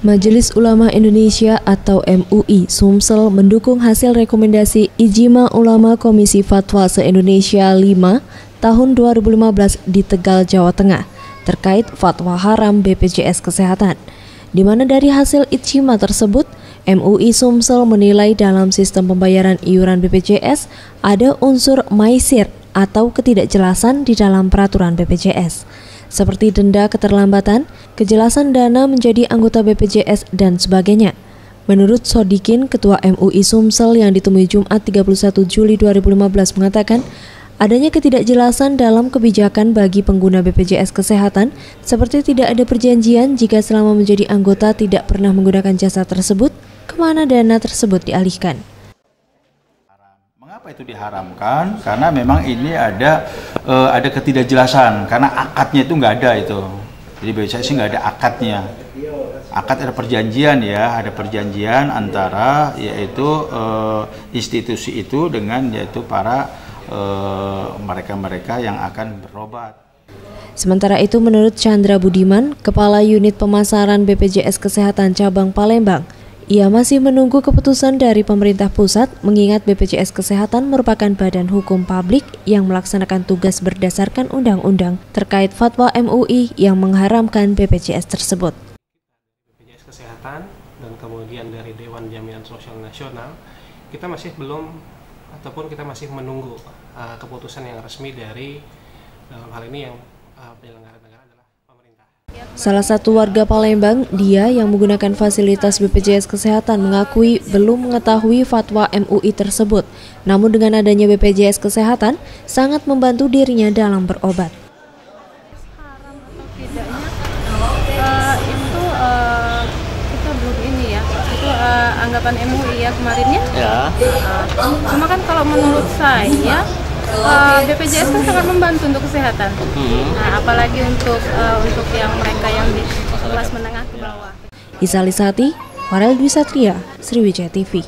Majelis Ulama Indonesia atau MUI Sumsel mendukung hasil rekomendasi Ijtima Ulama Komisi Fatwa se-Indonesia 5 tahun 2015 di Tegal, Jawa Tengah terkait fatwa haram BPJS Kesehatan, di mana dari hasil ijtima tersebut MUI Sumsel menilai dalam sistem pembayaran iuran BPJS ada unsur maisir atau ketidakjelasan di dalam peraturan BPJS, seperti denda keterlambatan, kejelasan dana menjadi anggota BPJS, dan sebagainya. Menurut Sodikin, Ketua MUI Sumsel yang ditemui Jumat 31 Juli 2015 mengatakan, adanya ketidakjelasan dalam kebijakan bagi pengguna BPJS Kesehatan, seperti tidak ada perjanjian jika selama menjadi anggota tidak pernah menggunakan jasa tersebut, kemana dana tersebut dialihkan. Mengapa itu diharamkan? Karena memang ini ada ketidakjelasan, karena akadnya itu nggak ada itu. Jadi BPJS nggak ada akadnya. Akad ada perjanjian ya, ada perjanjian antara yaitu institusi itu dengan yaitu para mereka-mereka yang akan berobat. Sementara itu menurut Chandra Budiman, Kepala Unit Pemasaran BPJS Kesehatan Cabang Palembang, ia masih menunggu keputusan dari pemerintah pusat mengingat BPJS Kesehatan merupakan badan hukum publik yang melaksanakan tugas berdasarkan undang-undang terkait fatwa MUI yang mengharamkan BPJS tersebut. BPJS Kesehatan dan kemudian dari Dewan Jaminan Sosial Nasional, kita masih belum ataupun kita masih menunggu keputusan yang resmi dari dalam hal ini yang penyelenggara negara adalah pemerintah. Salah satu warga Palembang, dia yang menggunakan fasilitas BPJS Kesehatan, mengakui belum mengetahui fatwa MUI tersebut. Namun dengan adanya BPJS Kesehatan, sangat membantu dirinya dalam berobat. Haram atau tidaknya, itu kita belum ini ya, itu anggapan MUI ya kemarinnya. Ya. Cuma kan kalau menurut saya, BPJS kan sangat membantu untuk kesehatan. Nah, apalagi untuk yang mereka yang di kelas menengah ke bawah. Isa Lisati, Farel Dwi Satria, Sriwijaya TV.